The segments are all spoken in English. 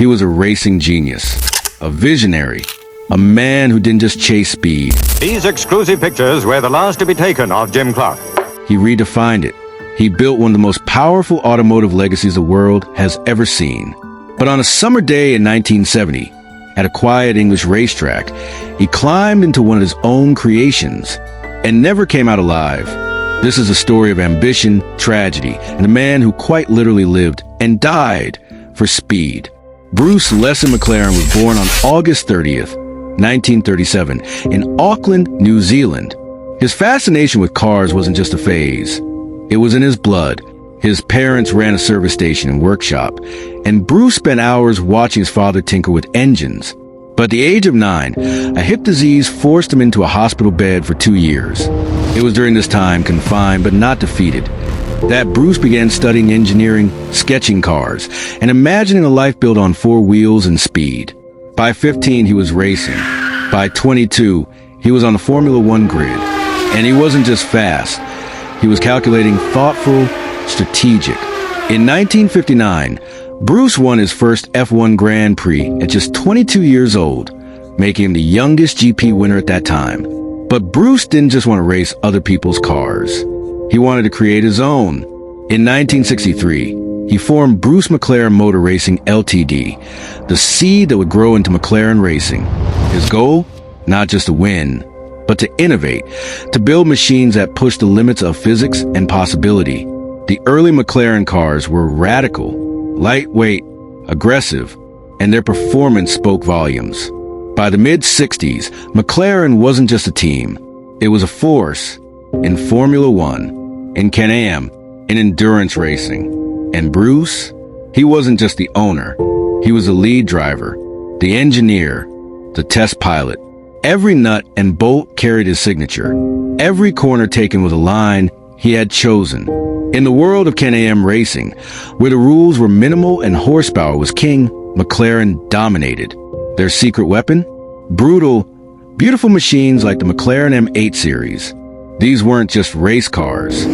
He was a racing genius, a visionary, a man who didn't just chase speed. These exclusive pictures were the last to be taken of Jim Clark. He redefined it. He built one of the most powerful automotive legacies the world has ever seen. But on a summer day in 1970, at a quiet English racetrack, he climbed into one of his own creations and never came out alive. This is a story of ambition, tragedy, and a man who quite literally lived and died for speed. Bruce Leslie McLaren was born on August 30th, 1937, in Auckland, New Zealand. His fascination with cars wasn't just a phase. It was in his blood. His parents ran a service station and workshop, and Bruce spent hours watching his father tinker with engines. But at the age of 9, a hip disease forced him into a hospital bed for 2 years. It was during this time, confined but not defeated, that Bruce began studying engineering, sketching cars, and imagining a life built on 4 wheels and speed. By 15, he was racing. By 22, he was on the Formula One grid. And he wasn't just fast. He was calculating, thoughtful, strategic. In 1959, Bruce won his first F1 Grand Prix at just 22 years old, making him the youngest GP winner at that time. But Bruce didn't just want to race other people's cars. He wanted to create his own. In 1963, he formed Bruce McLaren Motor Racing Ltd., the seed that would grow into McLaren Racing. His goal? Not just to win, but to innovate, to build machines that push the limits of physics and possibility. The early McLaren cars were radical, lightweight, aggressive, and their performance spoke volumes. By the mid-60s, McLaren wasn't just a team. It was a force in Formula One, in Can-Am, in endurance racing. And Bruce? He wasn't just the owner. He was the lead driver, the engineer, the test pilot. Every nut and bolt carried his signature. Every corner taken was a line he had chosen. In the world of Can-Am racing, where the rules were minimal and horsepower was king, McLaren dominated. Their secret weapon? Brutal, beautiful machines like the McLaren M8 series. These weren't just race cars.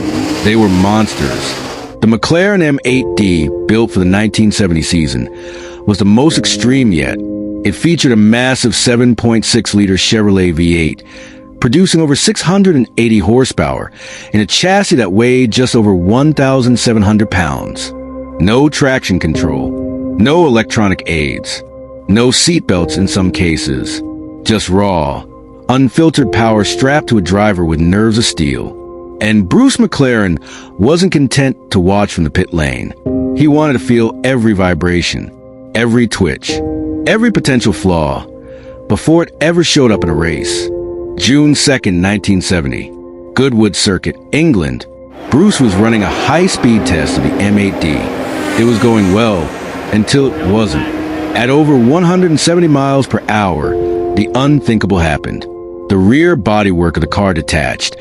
They were monsters. The McLaren M8D, built for the 1970 season, was the most extreme yet. It featured a massive 7.6-liter Chevrolet V8, producing over 680 horsepower in a chassis that weighed just over 1,700 pounds. No traction control, no electronic aids, no seatbelts in some cases. Just raw, unfiltered power strapped to a driver with nerves of steel. And Bruce McLaren wasn't content to watch from the pit lane. He wanted to feel every vibration, every twitch, every potential flaw, before it ever showed up in a race. June 2nd, 1970, Goodwood Circuit, England. Bruce was running a high-speed test of the M8D. It was going well, until it wasn't. At over 170 miles per hour, the unthinkable happened. The rear bodywork of the car detached.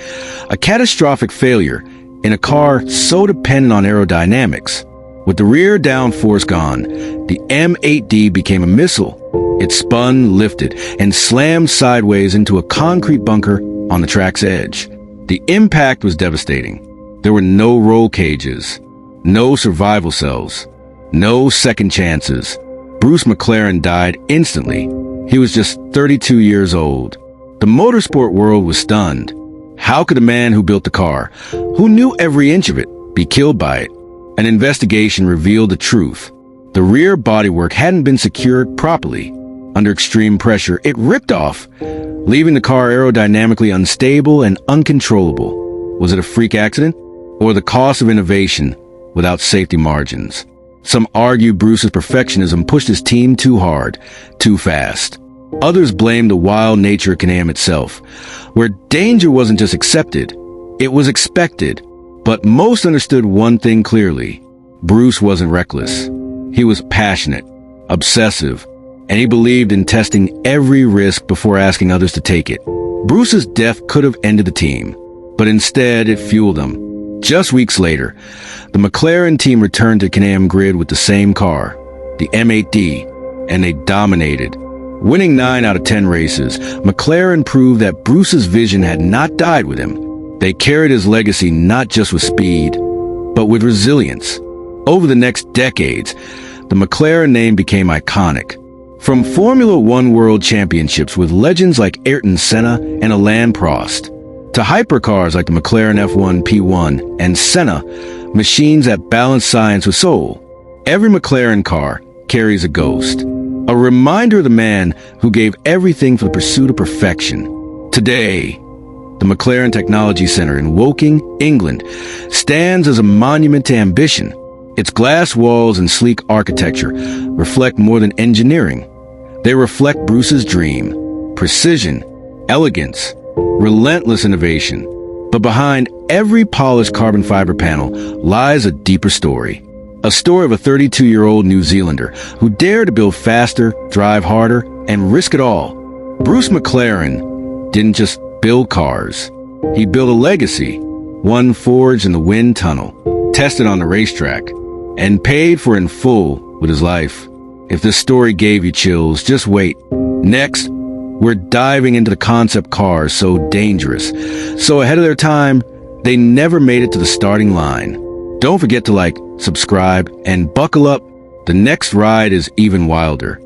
A catastrophic failure in a car so dependent on aerodynamics. With the rear downforce gone, the M8D became a missile. It spun, lifted, and slammed sideways into a concrete bunker on the track's edge. The impact was devastating. There were no roll cages, no survival cells, no second chances. Bruce McLaren died instantly. He was just 32 years old. The motorsport world was stunned. How could a man who built the car, who knew every inch of it, be killed by it? An investigation revealed the truth. The rear bodywork hadn't been secured properly. Under extreme pressure, it ripped off, leaving the car aerodynamically unstable and uncontrollable. Was it a freak accident, or the cost of innovation without safety margins? Some argue Bruce's perfectionism pushed his team too hard, too fast. Others blamed the wild nature of Can-Am itself, where danger wasn't just accepted, it was expected. But most understood one thing clearly. Bruce wasn't reckless. He was passionate, obsessive, and he believed in testing every risk before asking others to take it. Bruce's death could have ended the team, but instead it fueled them. Just weeks later, the McLaren team returned to Can-Am grid with the same car, the M8D, and they dominated. Winning 9 out of 10 races, McLaren proved that Bruce's vision had not died with him. They carried his legacy not just with speed, but with resilience. Over the next decades, the McLaren name became iconic. From Formula One World Championships with legends like Ayrton Senna and Alain Prost, to hypercars like the McLaren F1 P1 and Senna, machines that balance science with soul, every McLaren car carries a ghost. A reminder of the man who gave everything for the pursuit of perfection. Today, the McLaren Technology Center in Woking, England, stands as a monument to ambition. Its glass walls and sleek architecture reflect more than engineering. They reflect Bruce's dream, precision, elegance, relentless innovation. But behind every polished carbon fiber panel lies a deeper story. A story of a 32-year-old New Zealander who dared to build faster, drive harder, and risk it all. Bruce McLaren didn't just build cars. He built a legacy, one forged in the wind tunnel, tested on the racetrack, and paid for in full with his life. If this story gave you chills, just wait. Next, we're diving into the concept cars so dangerous, so ahead of their time, they never made it to the starting line. Don't forget to like, subscribe, and buckle up. The next ride is even wilder.